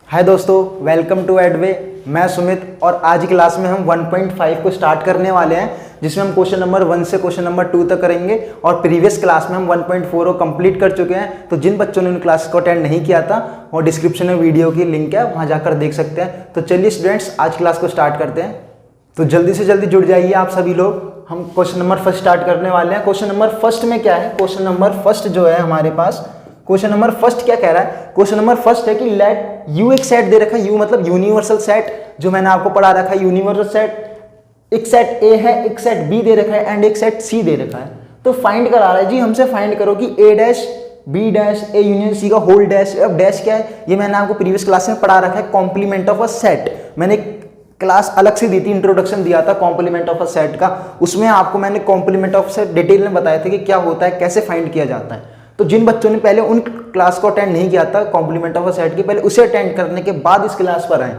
हाय दोस्तों, welcome to एडवे। मैं सुमित और आज की क्लास में हम 1.5 को स्टार्ट करने वाले हैं, जिसमें हम क्वेश्चन नंबर 1 से क्वेश्चन नंबर 2 तक करेंगे। और प्रीवियस क्लास में हम 1.4 को कंप्लीट कर चुके हैं। तो जिन बच्चों ने उन क्लास को अटेंड नहीं किया था, वो डिस्क्रिप्शन में वीडियो की लिंक है, वहाँ जाकर देख सकते हैं। तो चलिए स्टूडेंट्स, आज क्लास को स्टार्ट करते हैं। तो जल्दी से जल्दी जुड़ जाइए आप सभी लोग। हम क्वेश्चन नंबर फर्स्ट स्टार्ट करने वाले हैं। क्वेश्चन नंबर फर्स्ट में क्या है? क्वेश्चन नंबर फर्स्ट जो है हमारे पास, क्वेश्चन नंबर फर्स्ट क्या कह रहा है? क्वेश्चन नंबर फर्स्ट है कि लेट यू एक सेट दे रखा है, यू मतलब यूनिवर्सल सेट, जो मैंने आपको पढ़ा रखा है यूनिवर्सल सेट। एक सेट ए है, एक सेट बी दे रखा है एंड एक सेट सी दे रखा है। तो फाइंड करा रहा है जी हमसे, फाइंड करो कि A dash B dash A union C का होल डैश। अब डैश क्या है? ये मैंने आपको प्रीवियस क्लास में पढ़ा रखा है, कॉम्प्लीमेंट ऑफ अ सेट। मैंने क्लास अलग से दी थी, इंट्रोडक्शन दिया था कॉम्प्लीमेंट ऑफ अ सेट का। उसमें आपको मैंने कॉम्प्लीमेंट ऑफ सेट डिटेल में बताया था कि क्या होता है, कैसे फाइंड किया जाता है। तो जिन बच्चों ने पहले उन क्लास को अटेंड नहीं किया था कॉम्प्लीमेंट ऑफ अ सेट की, पहले उसे अटेंड करने के बाद इस क्लास पर आए,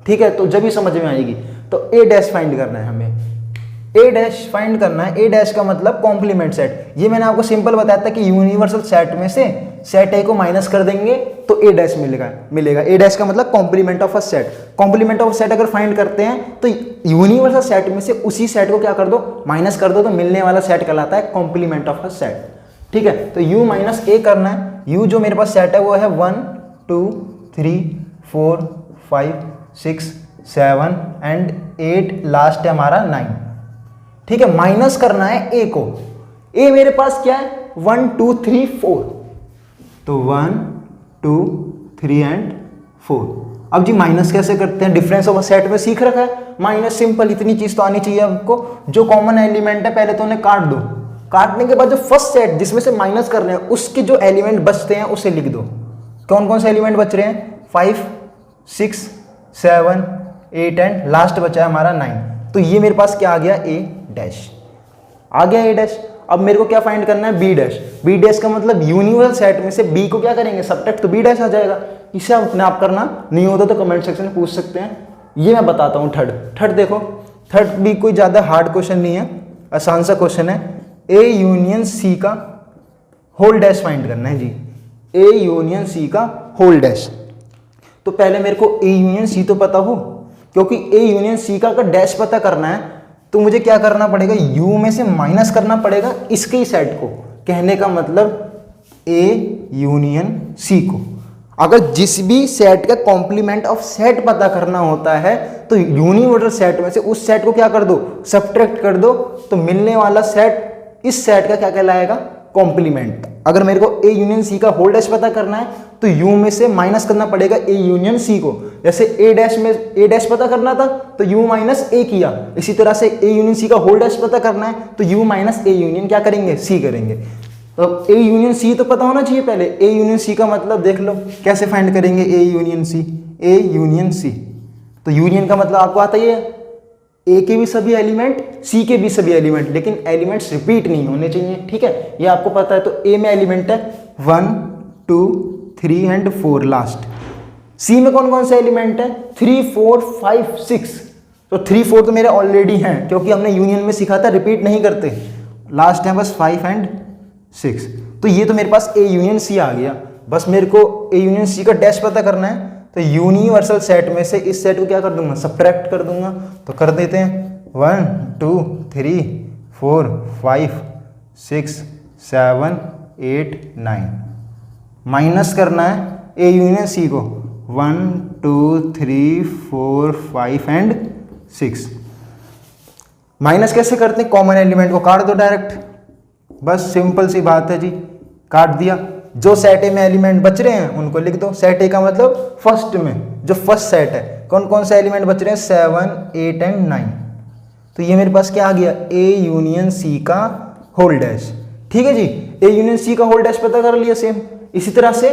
ठीक है? तो जब ही समझ में आएगी। तो ए डैश फाइंड करना है हमें, ए डैश फाइंड करना है। ए डैश का मतलब कॉम्प्लीमेंट सेट। ये मैंने आपको सिंपल बताया था कि यूनिवर्सल सेट में से सेट ए को माइनस कर देंगे तो ए डैश मिलेगा। ए डैश का मतलब complement of a set. Complement of set अगर फाइंड करते हैं तो यूनिवर्सल सेट में से उसी सेट को क्या कर दो, माइनस कर दो, तो मिलने वाला सेट कहलाता है कॉम्प्लीमेंट ऑफ अ सेट, ठीक है? तो u माइनस ए करना है। u जो मेरे पास सेट है वो है 1 2 3 4 5 6 7 एंड 8, लास्ट है हमारा 9, ठीक है? माइनस करना है a को। a मेरे पास क्या है? 1 2 3 4, तो 1 2 3 एंड 4। अब जी माइनस कैसे करते हैं? डिफरेंस ऑफ सेट में सीख रखा है माइनस, सिंपल। इतनी चीज तो आनी चाहिए आपको। जो कॉमन एलिमेंट है पहले तो उन्हें काट दो, काटने के बाद जो फर्स्ट सेट जिसमें से माइनस कर रहे हैं उसके जो एलिमेंट बचते हैं उसे लिख दो। कौन कौन से एलिमेंट बच रहे हैं? 5 6 7 8 एंड लास्ट बचा है हमारा 9। तो ये मेरे पास क्या आ गया? ए डैश आ गया, ए डैश। अब मेरे को क्या फाइंड करना है? B dash. बी डैश का मतलब यूनिवर्सल सेट में से बी को क्या करेंगे? सबट्रैक्ट, तो बी डैश आ जाएगा। इसे आप अपने आप करना, नहीं होता तो कमेंट सेक्शन में पूछ सकते हैं। ये मैं बताता हूँ। थर्ड देखो, थर्ड भी कोई ज्यादा हार्ड क्वेश्चन नहीं है, आसान सा क्वेश्चन है। ए यूनियन सी का होल डैश फाइंड करना है जी। ए यूनियन सी का होल डैश। तो पहले मेरे को ए यूनियन सी तो पता हो, क्योंकि ए यूनियन सी का अगर डैश पता करना है तो मुझे क्या करना पड़ेगा? यू में से माइनस करना पड़ेगा इसके ही सेट को। कहने का मतलब ए यूनियन सी को अगर जिस भी सेट का कॉम्प्लीमेंट ऑफ सेट पता करना होता है तो यूनिवर्सल सेट में से उस सेट को क्या कर दो? सब्ट्रैक्ट कर दो, तो मिलने वाला सेट इस सेट का क्या कहलाएगा? कॉम्प्लीमेंट। अगर मेरे को ए यूनियन सी का होल डैश पता करना है तो यू में से माइनस करना पड़ेगा ए यूनियन सी को। जैसे ए डैश में ए डैश पता करना था तो यू माइनस ए किया, इसी तरह से ए यूनियन सी का होल डैश पता करना है तो यू माइनस ए यूनियन क्या करेंगे? सी करेंगे। तो ए यूनियन सी तो पता होना चाहिए पहले। ए यूनियन सी का मतलब देख लो कैसे फाइंड करेंगे ए यूनियन सी। ए यूनियन सी, तो यूनियन का मतलब आपको आता ही है, ए के भी सभी एलिमेंट, सी के भी सभी एलिमेंट, लेकिन एलिमेंट्स रिपीट नहीं होने चाहिए, ठीक है? ये आपको पता है। तो ए में एलिमेंट है 1 2 3 एंड 4 लास्ट। सी में कौन कौन से एलिमेंट है? 3 4 5 6। तो 3 4 तो मेरे ऑलरेडी हैं, क्योंकि हमने यूनियन में सीखा था रिपीट नहीं करते। लास्ट है बस 5 एंड 6। तो ये तो मेरे पास ए यूनियन सी आ गया। बस मेरे को ए यूनियन सी का डैश पता करना है। तो यूनिवर्सल सेट में से इस सेट को क्या कर दूंगा? सब्ट्रैक्ट कर दूंगा। तो कर देते हैं 1 2 3 4 5 6 7 8 9। माइनस करना है ए यूनियन सी को 1 2 3 4 5 एंड 6। माइनस कैसे करते हैं? कॉमन एलिमेंट को काट दो डायरेक्ट, बस सिंपल सी बात है जी। काट दिया, जो सेट ए में एलिमेंट बच रहे हैं उनको लिख दो। सेट ए का मतलब फर्स्ट में जो फर्स्ट सेट है, कौन कौन से एलिमेंट बच रहे हैं? 7 8 एंड 9। तो ये मेरे पास क्या आ गया? ए यूनियन सी का होल डैश, ठीक है जी। ए यूनियन सी का होल डैश पता कर लिया। सेम इसी तरह से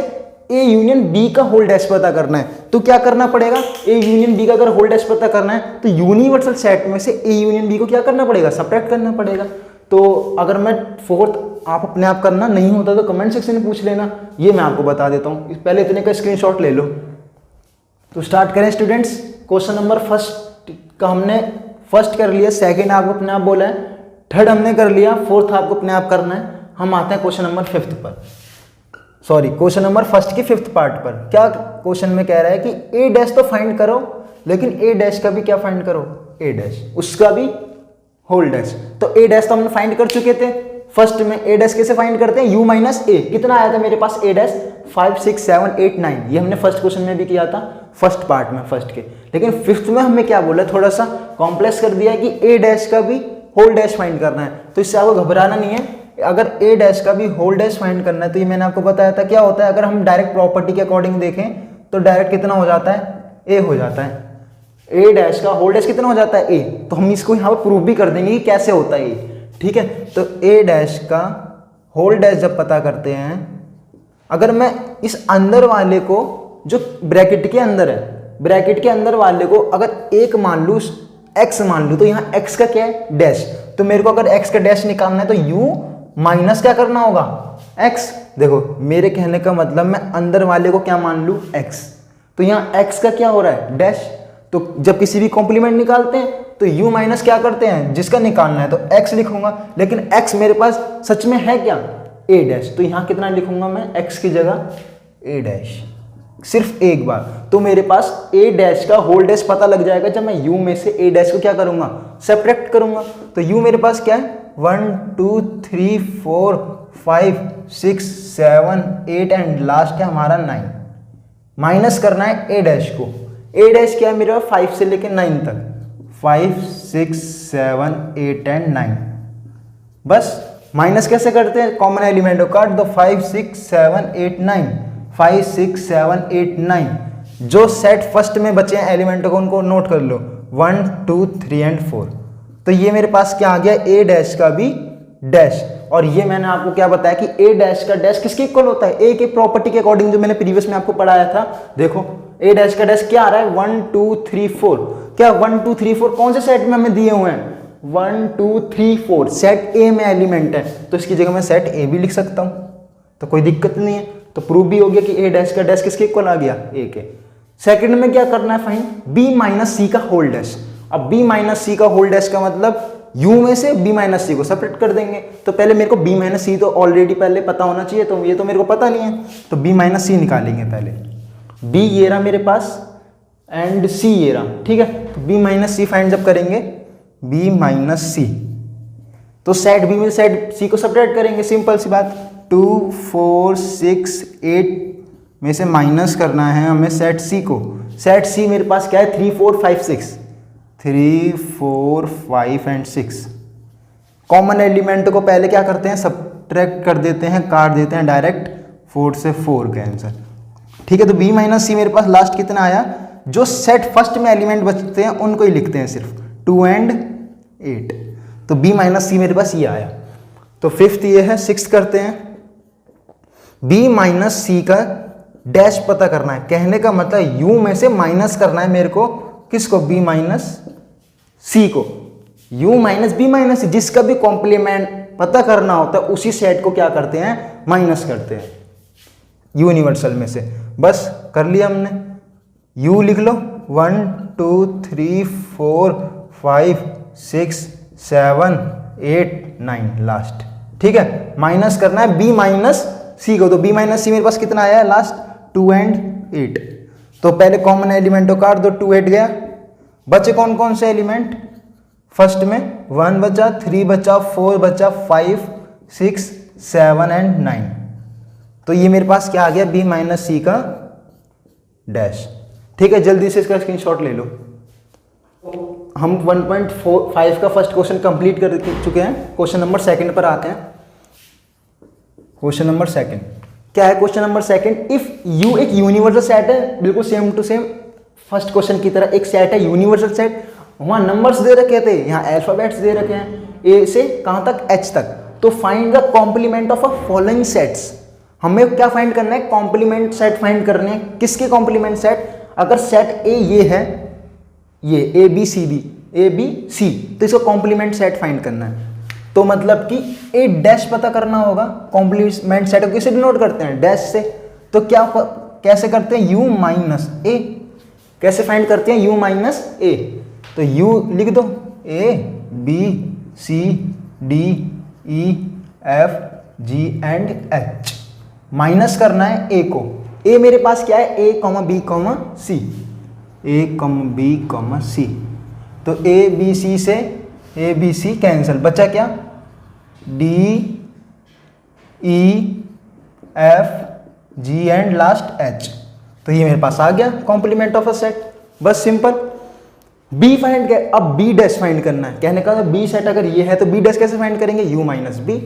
ए यूनियन बी का होल डैश पता करना है तो क्या करना पड़ेगा? ए यूनियन बी का अगर होल डैश पता करना है तो यूनिवर्सल सेट में से ए यूनियन बी को क्या करना पड़ेगा? सब्ट्रैक्ट करना पड़ेगा। तो अगर मैं फोर्थ, आप अपने आप करना, नहीं होता तो कमेंट सेक्शन में पूछ लेना, ये मैं आपको बता देता हूँ। पहले इतने का स्क्रीनशॉट ले लो। तो स्टार्ट करें स्टूडेंट्स। क्वेश्चन नंबर फर्स्ट का हमने फर्स्ट कर लिया, सेकंड आपको अपने आप बोला है, थर्ड हमने कर लिया, फोर्थ आपको अपने आप करना है। हम आते हैं क्वेश्चन नंबर 5 पर। सॉरी क्वेश्चन नंबर फर्स्ट की 5th पार्ट पर क्या क्वेश्चन में कह रहा है कि ए डैश तो फाइंड करो, लेकिन ए डैश का भी क्या फाइंड करो, ए डैश उसका भी होल डैश। तो ए डैश तो हमने फाइंड कर चुके थे फर्स्ट में। ए डैश कैसे फाइंड करते हैं, u माइनस ए। कितना आया था मेरे पास ए डैश, 5 6 7 8 9। ये हमने फर्स्ट क्वेश्चन में भी किया था, फर्स्ट पार्ट में फर्स्ट के। लेकिन 5th में हमें क्या बोला, थोड़ा सा कॉम्प्लेक्स कर दिया कि ए डैश का भी होल डैश फाइंड करना है। तो इससे आपको घबराना नहीं है, अगर ए डैश का भी होल डैश फाइंड करना है तो ये मैंने आपको बताया था क्या होता है। अगर हम डायरेक्ट प्रॉपर्टी के अकॉर्डिंग देखें तो डायरेक्ट कितना हो जाता है, ए हो जाता है। ए डैश का होल डैश कितना हो जाता है, ए। तो हम इसको यहाँ पर प्रूव भी कर देंगे कि कैसे होता है ये, ठीक है। तो ए डैश का होल डैश जब पता करते हैं, अगर मैं इस अंदर वाले को जो ब्रैकेट के अंदर है, ब्रैकेट के अंदर वाले को अगर एक मान लूँ, एक्स मान लूँ, तो यहाँ एक्स का क्या है, डैश। तो मेरे को अगर एक्स का डैश निकालना है तो यू माइनस क्या करना होगा, एक्स। देखो मेरे कहने का मतलब मैं अंदर वाले को क्या मान लूँ, एक्स। तो यहाँ एक्स का क्या हो रहा है, डैश। तो जब किसी भी कॉम्प्लीमेंट निकालते हैं तो u माइनस क्या करते हैं, जिसका निकालना है तो x लिखूंगा। लेकिन x मेरे पास सच में है क्या, a डैश। तो यहाँ कितना लिखूंगा मैं, x की जगह a डैश, सिर्फ एक बार। तो मेरे पास a डैश का होल डैश पता लग जाएगा जब मैं u में से a डैश को क्या करूंगा, सब्ट्रैक्ट करूंगा। तो u मेरे पास क्या है, 1 2 3 4 5 6 7 8 एंड लास्ट है हमारा 9। माइनस करना है a डैश को। a डैश क्या है मेरे पास, 5 से लेकर 9 तक, 5 6 7 8 एंड 9। बस माइनस कैसे करते हैं, कॉमन एलिमेंट को काट दो, 5 6 7 8 9, 5 6 7 8 9। जो सेट फर्स्ट में बचे हैं एलिमेंटों को उनको नोट कर लो, 1 2 3 एंड 4। तो ये मेरे पास क्या आ गया, ए डैश का भी डैश। और ये मैंने आपको क्या बताया कि ए डैश का डैश किसके इक्वल होता है, ए के प्रॉपर्टी के अकॉर्डिंग, जो मैंने प्रीवियस में आपको पढ़ाया था। देखो ए डैश का डैश क्या आ रहा है, 1 2 3 4। क्या 1 2 3 4 कौन से सेट में हमें दिए हुए हैं, 1 2 3 4 सेट ए में एलिमेंट है। तो इसकी जगह मैं सेट ए भी लिख सकता हूं, तो कोई दिक्कत नहीं है। तो प्रूव भी हो गया कि ए डैश का डैश किसके इक्वल आ गया, ए के। सेकंड में क्या करना है, फाइंड बी माइनस सी का होल डैश। अब बी माइनस सी का होल डैश का मतलब u में से b माइनस सी को सेपरेट कर देंगे। तो पहले मेरे को b माइनस सी तो ऑलरेडी पहले पता होना चाहिए, तो ये तो मेरे को पता नहीं है। तो b माइनस सी निकालेंगे पहले, b ये रहा मेरे पास एंड c ये रहा, ठीक है। तो b माइनस सी फाइंड जब करेंगे, b माइनस सी, तो सेट b में सेट c को सेपरेट करेंगे, सिंपल सी बात। 2 4 6 8 में से माइनस करना है हमें सेट c को। सेट c मेरे पास क्या है, 3 4 5 6, 3 4 5 एंड 6। कॉमन एलिमेंट को पहले क्या करते हैं, सब्ट्रैक्ट कर देते हैं, काट देते हैं डायरेक्ट, 4 से 4 का आंसर, ठीक है। तो b माइनस सी मेरे पास लास्ट कितना आया, जो सेट फर्स्ट में एलिमेंट बचते हैं उनको ही लिखते हैं सिर्फ, 2 एंड 8। तो b माइनस सी मेरे पास ये आया। तो फिफ्थ ये है, सिक्स्थ करते हैं। b माइनस सी का डैश पता करना है, कहने का मतलब u में से माइनस करना है मेरे को, किसको, b माइनस सी को। u माइनस बी माइनस सी, जिसका भी कॉम्प्लीमेंट पता करना होता है उसी सेट को क्या करते हैं, माइनस करते हैं यूनिवर्सल में से। बस कर लिया हमने, u लिख लो, 1 2 3 4 5 6 7 8 9 लास्ट, ठीक है। माइनस करना है b माइनस सी को। तो b माइनस सी मेरे पास कितना आया है लास्ट, 2 एंड 8। तो पहले कॉमन एलिमेंट को काट दो, 2 8 गया। बचे कौन कौन से एलिमेंट, फर्स्ट में 1 बचा, 3 बचा, 4 बचा, 5 6 7 एंड 9। तो ये मेरे पास क्या आ गया, b माइनस सी का डैश, ठीक है। जल्दी से इसका स्क्रीनशॉट ले लो। हम 1.5 का फर्स्ट क्वेश्चन कंप्लीट कर चुके हैं। क्वेश्चन नंबर सेकंड पर आते हैं। क्वेश्चन नंबर सेकंड क्या है, question number second, if u एक यूनिवर्सल सेट है, बिल्कुल same to same first question की तरह एक सेट है, यूनिवर्सल सेट। वहां नंबर्स दे रखे थे, यहाँ अल्फाबेट्स दे रखे हैं, ए से कहां तक, एच तक। तो find the complement of a following sets. हमें क्या फाइंड करना है, कॉम्प्लीमेंट सेट फाइंड करने हैं। किसके कॉम्प्लीमेंट सेट, अगर सेट ए ये है, ये A B C D, A B C, तो इसका कॉम्प्लीमेंट सेट फाइंड करना है। तो मतलब कि ए डैश पता करना होगा। कॉम्प्लीमेंट सेट को कैसे डिनोट करते हैं, डैश से। तो क्या कैसे करते हैं, u माइनस ए। कैसे फाइंड करते हैं, u माइनस ए। तो u लिख दो, a b c d e f g and h। Minus करना है ए को। ए मेरे पास क्या है, ए कॉमा बी कॉमा सी, ए कॉमा बी कॉमा सी। तो ए बी सी से ए बी सी कैंसिल, बचा क्या, D E F ji and last H. तो ये मेरे पास आ गया कॉम्प्लीमेंट ऑफ अ सेट, बस सिंपल। बी फाइंड किया, अब बी डैश फाइंड करना है। कहने का बी सेट अगर ये है तो बी डैश कैसे फाइंड करेंगे, यू माइनस बी।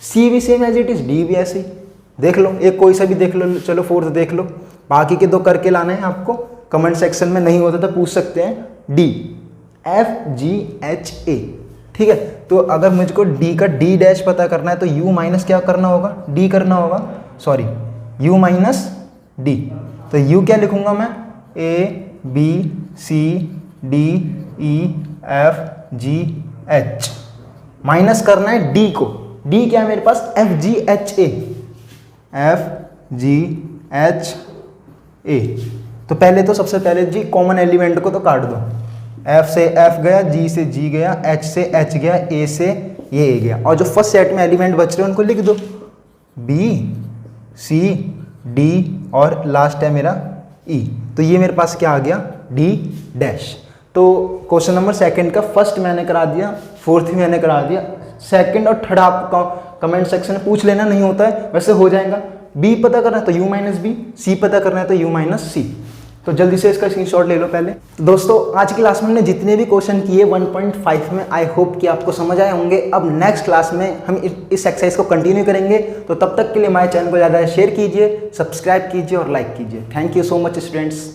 सी भी same as it is, D भी ऐसे ही। देख लो, एक कोई सा भी देख लो, चलो फोर्थ देख लो। बाकी के दो करके लाना है आपको, कमेंट सेक्शन में नहीं होता तो पूछ सकते हैं। डी एफ जी एच ए, ठीक है। तो अगर मुझको डी का डी डैश पता करना है तो यू माइनस क्या करना होगा, डी करना होगा, सॉरी यू माइनस डी। तो यू क्या लिखूंगा मैं, A B C D E F G H. Minus करना है डी को, डी क्या है मेरे पास, F G H A, F G H A. तो पहले तो सबसे पहले जी कॉमन एलिमेंट को तो काट दो, एफ से एफ गया, जी से जी गया, एच से एच गया, ए से ये ए गया। और जो फर्स्ट सेट में एलिमेंट बच रहे हैं उनको लिख दो, बी सी डी और लास्ट है मेरा ई। तो ये मेरे पास क्या आ गया, डी डैश। तो क्वेश्चन नंबर सेकंड का फर्स्ट मैंने करा दिया, फोर्थ भी मैंने करा दिया। सेकंड और थर्ड आप कमेंट सेक्शन में पूछ लेना, नहीं होता है वैसे हो जाएगा। बी पता करना है तो यू माइनस बी, सी पता करना है तो यू माइनस सी। तो जल्दी से इसका स्क्रीनशॉट ले लो पहले। तो दोस्तों आज की क्लास में हमने जितने भी क्वेश्चन किए 1.5 में, आई होप कि आपको समझ आए होंगे। अब नेक्स्ट क्लास में हम इस एक्सरसाइज को कंटिन्यू करेंगे। तो तब तक के लिए हमारे चैनल को ज़्यादा शेयर कीजिए, सब्सक्राइब कीजिए और लाइक कीजिए। Thank you so much students.